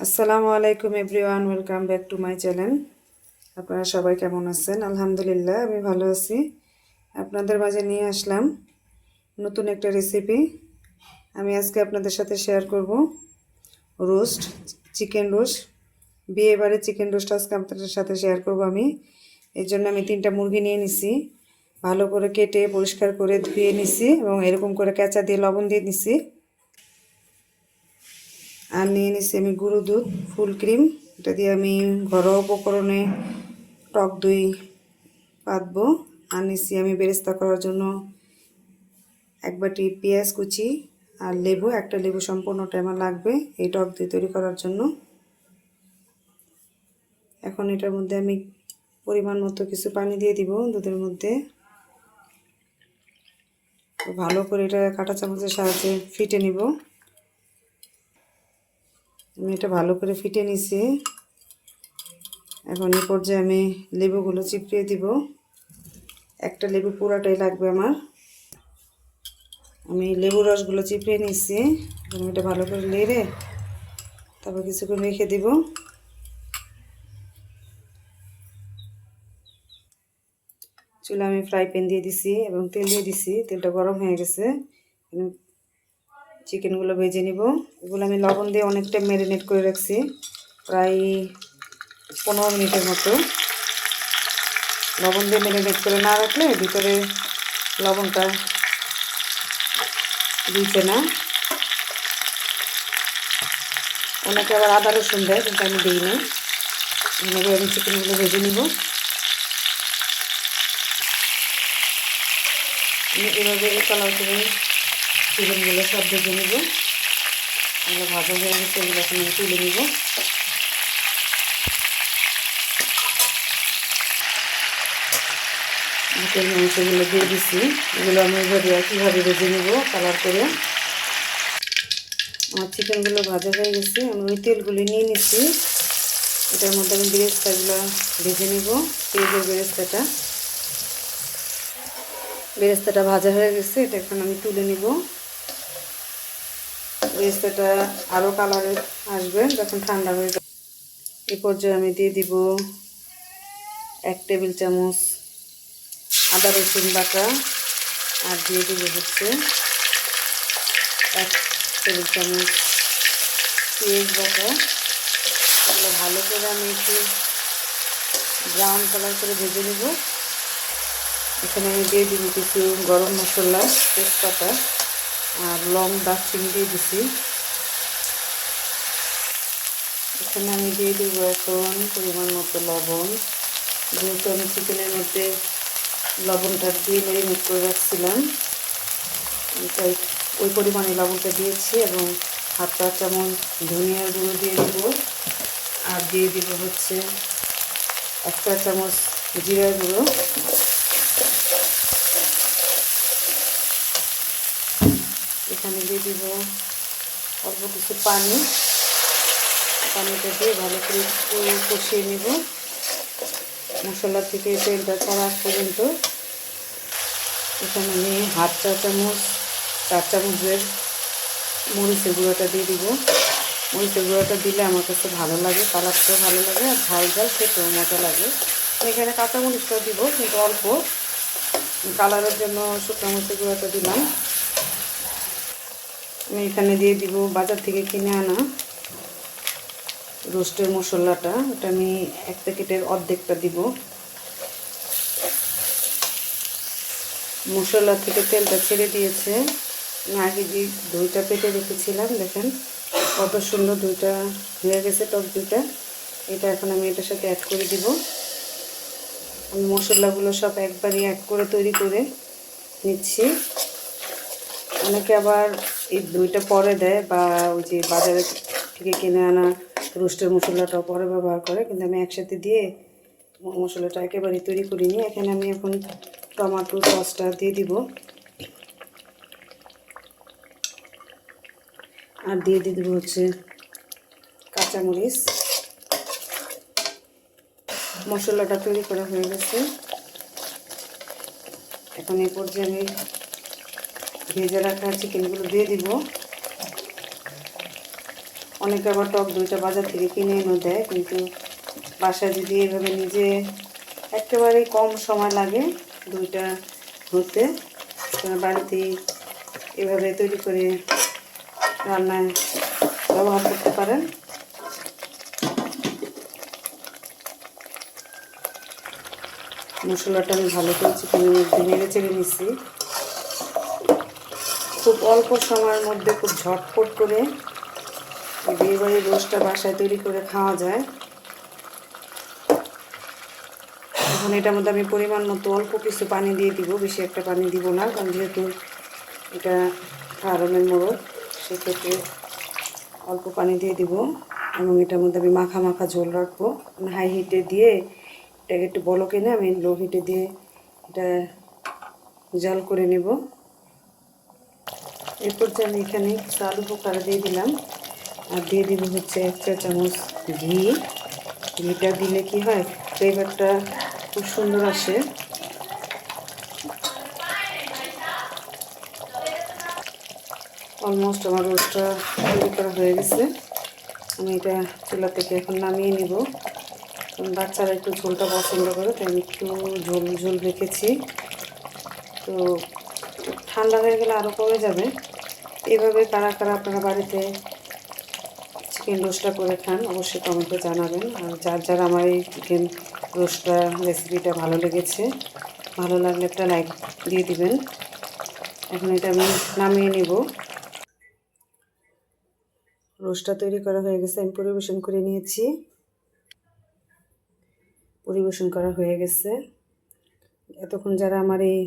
আসসালামু আলাইকুম everyone, welcome back to my channel. আপনারা সবাই কেমন আছেন? আলহামদুলিল্লাহ আমি ভালো আছি। আপনাদের মাঝে নিয়ে আসলাম নতুন একটা রেসিপি। আমি আজকে আপনাদের সাথে শেয়ার করব রোস্ট, চিকেন রোস্ট। বিয়েবাড়ির চিকেন রোস্ট আজকে আপনাদের সাথে শেয়ার করব আমি। এর জন্য আমি 3টা মুরগি নিয়ে নিছি, ভালো করে কেটে পরিষ্কার করে ধুয়ে নিছি এবং এরকম করে কেঁচা দিয়ে লবণ দিয়ে নিছি। আর নিয়ে নিচ্ছি আমি গুঁড়ো দুধ, ফুল ক্রিম। এটা দিয়ে আমি ঘরোয়া উপকরণে টক দই পাতবো। আর নিচ্ছি আমি বেরেস্তা করার জন্য এক বাটি পেঁয়াজ কুচি আর লেবু, একটা লেবু সম্পূর্ণটা আমার লাগবে এই টক দই তৈরি করার জন্য। এখন এটার মধ্যে আমি পরিমাণ মতো কিছু পানি দিয়ে দিব দুধের মধ্যে। ভালো করে এটা কাঁটা চামচের সাহায্যে ফিটে নিব। আমি এটা ভালো করে ফিটে নিছি। এখন এই পর্যায়ে আমি লেবুগুলো চিপড়িয়ে দিব। একটা লেবু পুরাটাই লাগবে আমার। আমি লেবু রসগুলো চিপড়িয়ে নিচ্ছি। এখন এটা ভালো করে নেড়ে তারপর কিছুক্ষণ রেখে দিব। চুলা আমি ফ্রাই প্যান দিয়ে দিছি এবং তেল দিয়ে দিছি। তেলটা গরম হয়ে গেছে। চিকেনগুলো ভেজে নিব। এগুলো আমি লবণ দিয়ে অনেকটা ম্যারিনেট করে রাখছি, প্রায় 15 মিনিটের মতো। লবণ দিয়ে ম্যারিনেট করে না রাখলে ভিতরে লবণটা দিচ্ছে না। অনেকে আবার আদা রসুন দেয়, কিন্তু আমি দিই না। এভাবে আমি চিকেনগুলো ভেজে নিব। আমি এভাবে কালার করে চিকেনগুলো সব ভেজে নিব। এগুলো ভাজা হয়ে গেছে, এগুলো এখন আমি তুলে নিব। তেল মাংসগুলো দিয়ে দিচ্ছি। এগুলো আমি এভাবে একইভাবে ভেজে নিব কালার করে। আমার চিকেনগুলো ভাজা হয়ে গেছে, আমি ওই তেলগুলি নিয়ে নিচ্ছি। এটার মধ্যে আমি বেরেস্তাগুলো ভেজে নিব। পেঁয়াজের বেরেস্তাটা ভাজা হয়ে গেছে, এটা এখন আমি তুলে নিব। বেরেস্তাটা আরও কালারে আসবে যখন ঠান্ডা হয়ে যাবে। এই পর্যায়ে আমি দিয়ে দিব 1 টেবিল চামচ আদা রসুন বাটা, আর দিয়ে দিব হচ্ছে 1 টেবিল চামচ পেঁয়াজ বাটা। এগুলো ভালো করে আমি একটু ব্রাউন কালার করে ভেজে নেব। এখানে আমি দিয়ে দিব কিছু গরম মশলা, তেজপাতা আর লং, দারচিনি দিয়ে দিছি। এখানে আমি দিয়ে দেব এখন পরিমাণ মতো লবণ। যেহেতু আমি চিকেনের মধ্যে লবণটা দিয়ে ম্যারিনেট করে রাখছিলাম, তাই ওই পরিমাণে লবণটা দিয়েছি। এবং 1/2 চামচ ধনিয়ার গুঁড়ো দিয়ে দেব। আর দিয়ে দেব হচ্ছে 1 চামচ জিরার গুঁড়ো। এখানে দিয়ে দিব অল্প কিছু পানি। পানিটা দিয়ে ভালো করে কষিয়ে নেব মশলা থেকে তেলটা ছাড়া পর্যন্ত। এখানে আমি 1/2 চামচ 4 চামচের মরিচের গুঁড়োটা দিয়ে দিব। মরিচের গুঁড়োটা দিলে আমার কাছে ভালো লাগে, কালারটাও ভালো লাগে আর ঝাল ঝাল খেতেও মজা লাগে। এখানে কাঁচা মরিচটাও দিব, কিন্তু অল্প কালারের জন্য শুকনো মরিচের গুঁড়োটা দিলাম। আমি এখানে দিয়ে দিব বাজার থেকে কিনে আনা রোস্টের মশলাটা। এটা আমি 1 প্যাকেটের অর্ধেকটা দিব। মশলা থেকে তেলটা ছেড়ে দিয়েছে। আমি আগে যে দইটা পেটে রেখেছিলাম, দেখেন কত সুন্দর দইটা হয়ে গেছে, টক দইটা। এটা এখন আমি এটার সাথে অ্যাড করে দিব। আমি মশলাগুলো সব একবারই অ্যাড করে তৈরি করে নিচ্ছি। অনেকে আবার এই দইটা পরে দেয়, বা ওই যে বাজারে থেকে কিনে আনা রোস্টের মশলাটাও পরে ব্যবহার করে, কিন্তু আমি একসাথে দিয়ে মশলাটা একেবারেই তৈরি করিনি। এখানে আমি এখন টমেটো সসটা দিয়ে দিব। আর দিয়ে দিব হচ্ছে কাঁচামরিচ। মশলাটা তৈরি করা হয়ে গেছে। এখন এই পর্যায়ে আমি ভেজে রাখা চিকেনগুলো দিয়ে দিব। অনেকে আবার টক দইটা বাজার থেকে কিনে এনে দেয়, কিন্তু বাসায় যদি এভাবে নিজে একেবারেই কম সময় লাগে দইটা হতে, বাড়িতেই এভাবে তৈরি করে রান্নায় ব্যবহার করতে পারেন। মশলাটা আমি ভালো করে চিকেনের মধ্যে নেড়ে চেড়ে নিচ্ছি। খুব অল্প সময়ের মধ্যে খুব ঝটপট করে বিয়েবাড়ির রোস্টটা বাসায় তৈরি করে খাওয়া যায়। এখন এটার মধ্যে আমি পরিমাণ মতো অল্প কিছু পানি দিয়ে দিব, বেশি একটা পানি দিব না, কারণ যেহেতু এটা ফার্মের মোরগ, সেক্ষেত্রে অল্প পানি দিয়ে দিব। এবং এটার মধ্যে আমি মাখা মাখা ঝোল রাখবো। হাই হিটে দিয়ে এটাকে একটু বলক এনে আমি লো হিটে দিয়ে এটা জাল করে নেব। এরপর যে আমি এখানে কিছু আলু বোখারা দিয়ে দিলাম, আর দিয়ে দিব হচ্ছে 1 চা চামচ ঘি। ঘিটা দিলে কি হয়, ফ্লেভারটা খুব সুন্দর আসে। অলমোস্ট আমার রোস্টটা তৈরি করা হয়ে গেছে। আমি এটা চুলা থেকে এখন নামিয়ে নিব। বাচ্চারা একটু ঝোলটা পছন্দ করে, তাই আমি একটু ঝোল ঝোল রেখেছি। তো ঠান্ডা হয়ে গেলে আরও কমে যাবে। এভাবে কারা কারা আপনারা বাড়িতে চিকেন রোস্টটা করে খান অবশ্যই কমেন্টে জানাবেন। আর যার যার আমার এই চিকেন রোস্টটা রেসিপিটা ভালো লেগেছে, ভালো লাগলে একটা লাইক দিয়ে দিবেন। এখন এটা আমি নামিয়ে নেব। রোস্টটা তৈরি করা হয়ে গেছে, আমি পরিবেশন করে নিয়েছি। পরিবেশন করা হয়ে গেছে। এতক্ষণ যারা আমার এই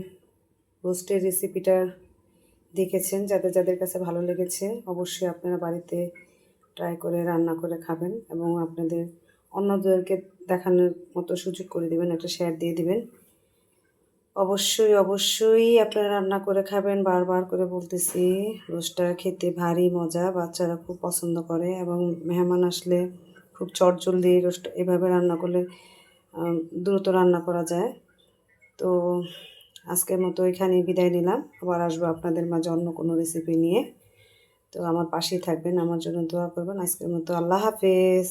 রোস্টের রেসিপিটা দেখেছেন, যাদের যাদের কাছে ভালো লেগেছে, অবশ্যই আপনারা বাড়িতে ট্রাই করে রান্না করে খাবেন এবং আপনাদের অন্যদেরকে দেখানোর মতো সুযোগ করে দিবেন, একটা শেয়ার দিয়ে দিবেন। অবশ্যই অবশ্যই আপনারা রান্না করে খাবেন। বারবার করে বলতেছি, রোস্টটা খেতে ভারী মজা, বাচ্চারা খুব পছন্দ করে এবং মেহমান আসলে খুব চটজলদি রোস্ট এভাবে রান্না করলে দ্রুত রান্না করা যায়। তো আজকের মতো এখানেই বিদায় নিলাম। আবার আসবো আপনাদের মাঝে অন্য কোনো রেসিপি নিয়ে। তো আমার পাশেই থাকবেন, আমার জন্য দোয়া করবেন। আজকের মতো আল্লাহ হাফেজ।